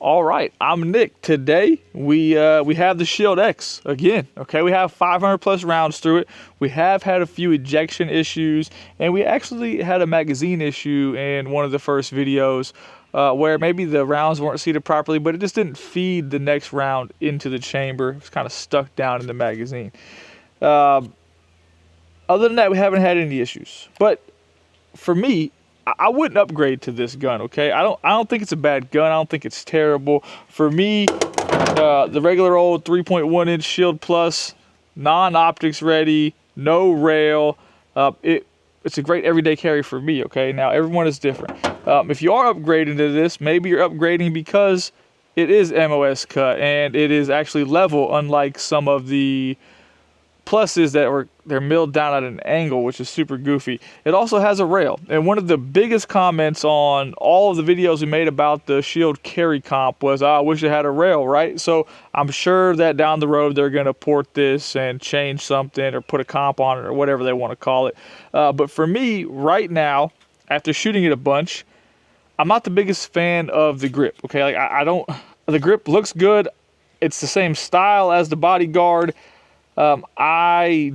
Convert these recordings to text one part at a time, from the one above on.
All right, I'm Nick. Today we have the Shield X again. Okay, we have 500 plus rounds through it. We have had a few ejection issues, and we actually had a magazine issue in one of the first videos where maybe the rounds weren't seated properly, but it just didn't feed the next round into the chamber. It was kind of stuck down in the magazine. Other than that, we haven't had any issues. But for me, I wouldn't upgrade to this gun, okay? I don't think it's a bad gun. I don't think it's terrible. For me, the regular old 3.1 inch Shield Plus, non-optics ready, no rail. It's a great everyday carry for me, okay? Now, everyone is different. If you are upgrading to this, maybe you're upgrading because it is MOS cut and it is actually level, unlike some of the pluses that they're milled down at an angle, which is super goofy. It also has a rail, and one of the biggest comments on all of the videos we made about the Shield carry comp was, I wish it had a rail, right? So I'm sure that down the road they're going to port this and change something or put a comp on it or whatever they want to call it. But for me right now, after shooting it a bunch, I'm not the biggest fan of the grip, okay? Like I don't, the grip looks good. It's the same style as the Bodyguard. I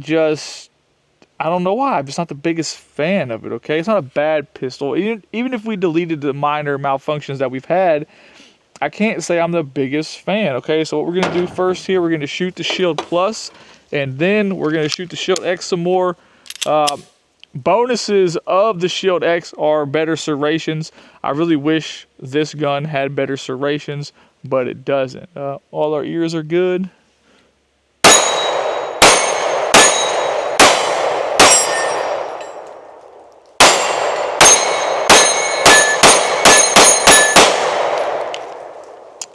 don't know why. I'm just not the biggest fan of it, okay? It's not a bad pistol. Even if we deleted the minor malfunctions that we've had, I can't say I'm the biggest fan, okay? So what we're going to do first here, we're going to shoot the Shield Plus, and then we're going to shoot the Shield X some more. Bonuses of the Shield X are better serrations. I really wish this gun had better serrations, but it doesn't. All our ears are good.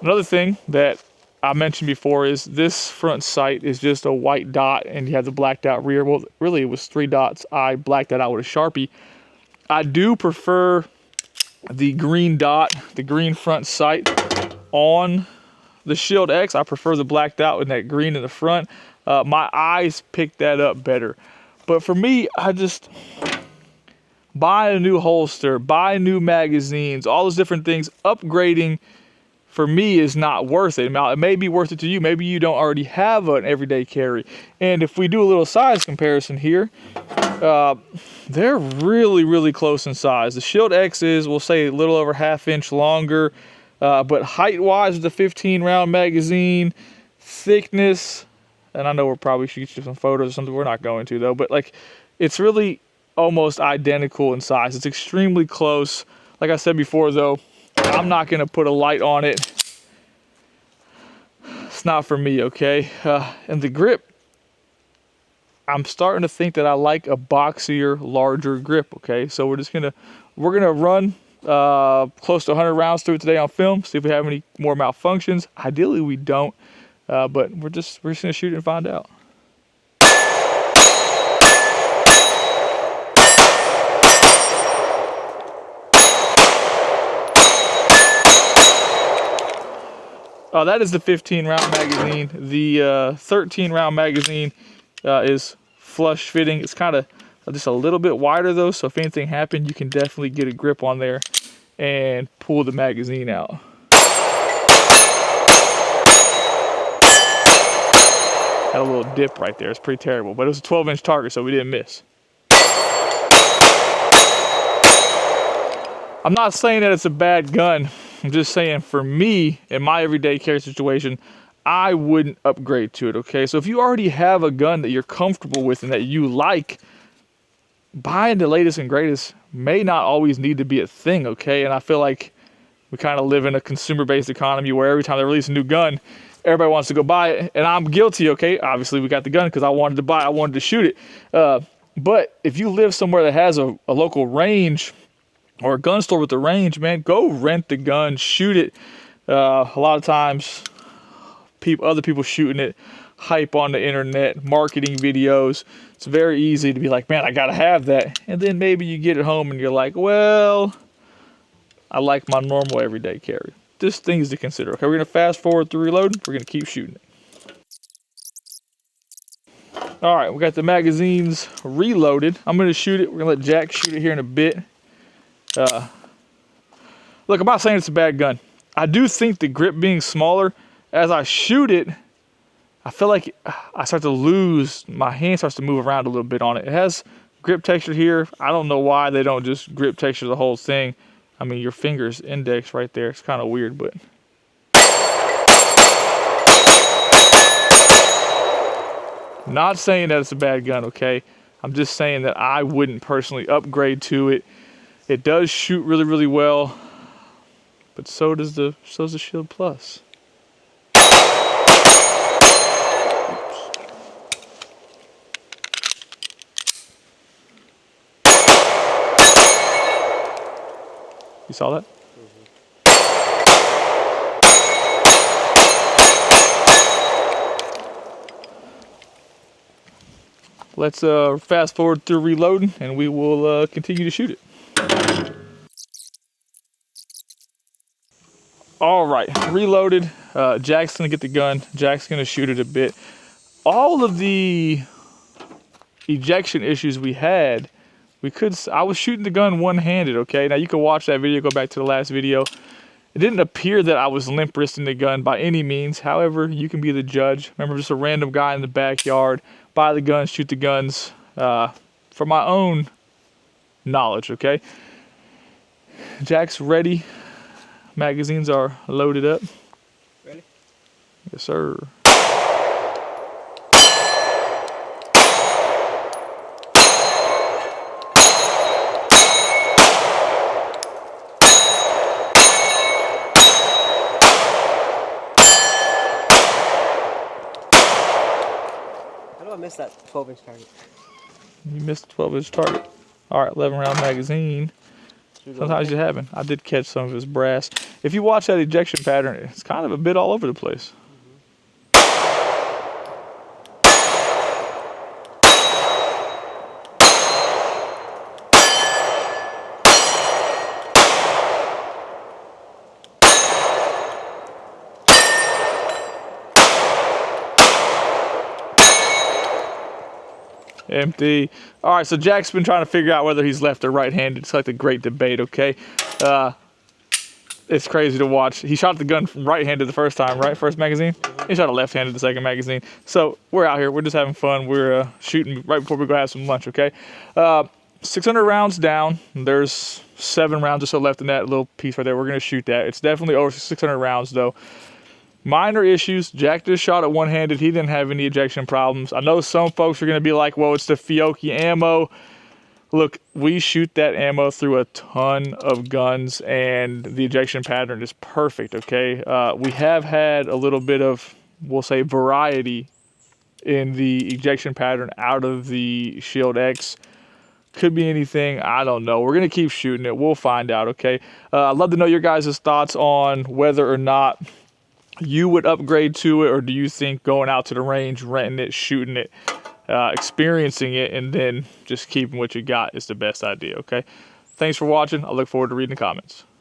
Another thing that I mentioned before is this front sight is just a white dot and you have the blacked out rear. Well, really it was 3 dots. I blacked that out with a Sharpie. I do prefer the green dot, the green front sight on the Shield X. I prefer the blacked out with that green in the front. My eyes pick that up better. But for me, I just buy a new holster, buy new magazines, all those different things. Upgrading for me is not worth it. Now, it may be worth it to you. Maybe you don't already have an everyday carry. And if we do a little size comparison here, they're really, really close in size. The Shield X is, we'll say, a little over ½ inch longer. But height-wise, with the 15 round magazine, thickness, and I know we'll probably shoot you some photos or something. We're not going to, though. But, like, it's really almost identical in size. It's extremely close. Like I said before, though, I'm not going to put a light on it. It's not for me, okay? And the grip, I'm starting to think that I like a boxier, larger grip, okay? So we're going to run close to 100 rounds through it today on film, see if we have any more malfunctions. Ideally, we don't, but we're just going to shoot it and find out. That is the 15 round magazine. The 13 round magazine is flush fitting. It's kind of just a little bit wider though, so if anything happened, you can definitely get a grip on there and pull the magazine out. Had a little dip right there. It's pretty terrible, but it was a 12-inch target, so we didn't miss. I'm not saying that it's a bad gun. I'm just saying, for me, in my everyday carry situation, I wouldn't upgrade to it, okay? So if you already have a gun that you're comfortable with and that you like, buying the latest and greatest may not always need to be a thing, okay? And I feel like we kind of live in a consumer-based economy where every time they release a new gun, everybody wants to go buy it. And I'm guilty, okay? Obviously, we got the gun because I wanted to buy it. I wanted to shoot it. But if you live somewhere that has a local range, or a gun store with the range, man, go rent the gun, shoot it. A lot of times, other people shooting it, hype on the internet, marketing videos. It's very easy to be like, man, I gotta have that. And then maybe you get it home and you're like, well, I like my normal everyday carry. Just things to consider. Okay, we're gonna fast forward through reloading. We're gonna keep shooting it. All right, we got the magazines reloaded. I'm gonna shoot it. We're gonna let Jack shoot it here in a bit. Look, I'm not saying it's a bad gun. I do think the grip being smaller, as I shoot it, I feel like I start to lose, my hand starts to move around a little bit on it. It has grip texture here. I don't know why they don't just grip texture the whole thing. I mean, your finger's index right there. It's kind of weird, but. Not saying that it's a bad gun, okay? I'm just saying that I wouldn't personally upgrade to it. It does shoot really, really well, but so does the Shield Plus. You saw that? Let's fast forward through reloading and we will continue to shoot it. All right, reloaded. Jack's gonna get the gun. Jack's gonna shoot it a bit. All of the ejection issues we had, I was shooting the gun one-handed, okay? Now you can watch that video, go back to the last video. It didn't appear that I was limp wristing the gun by any means. However, you can be the judge. Remember, just a random guy in the backyard, buy the guns, shoot the guns for my own knowledge, okay? Jack's ready. Magazines are loaded up. Ready? Yes, sir. I missed that 12-inch target. You missed a 12-inch target. All right, 11-round magazine. Sometimes you haven't. I did catch some of his brass. If you watch that ejection pattern, it's kind of a bit all over the place. Empty. All right, so Jack's been trying to figure out whether he's left or right-handed. It's like a great debate, okay? It's crazy to watch. He shot the gun from right-handed the first time, right? First magazine? He shot a left-handed the second magazine. So we're out here. We're just having fun. We're shooting right before we go have some lunch, okay? 600 rounds down. There's 7 rounds or so left in that little piece right there. We're going to shoot that. It's definitely over 600 rounds, though. Minor issues. Jack just shot it one-handed. He didn't have any ejection problems. I know some folks are going to be like, well, it's the Fiocchi ammo. Look, we shoot that ammo through a ton of guns, and the ejection pattern is perfect, okay? We have had a little bit of, we'll say, variety in the ejection pattern out of the Shield X. Could be anything. I don't know. We're going to keep shooting it. We'll find out, okay? I'd love to know your guys' thoughts on whether or not you would upgrade to it, or do you think going out to the range, renting it, shooting it, experiencing it, and then just keeping what you got is the best idea, okay? Thanks for watching. I look forward to reading the comments.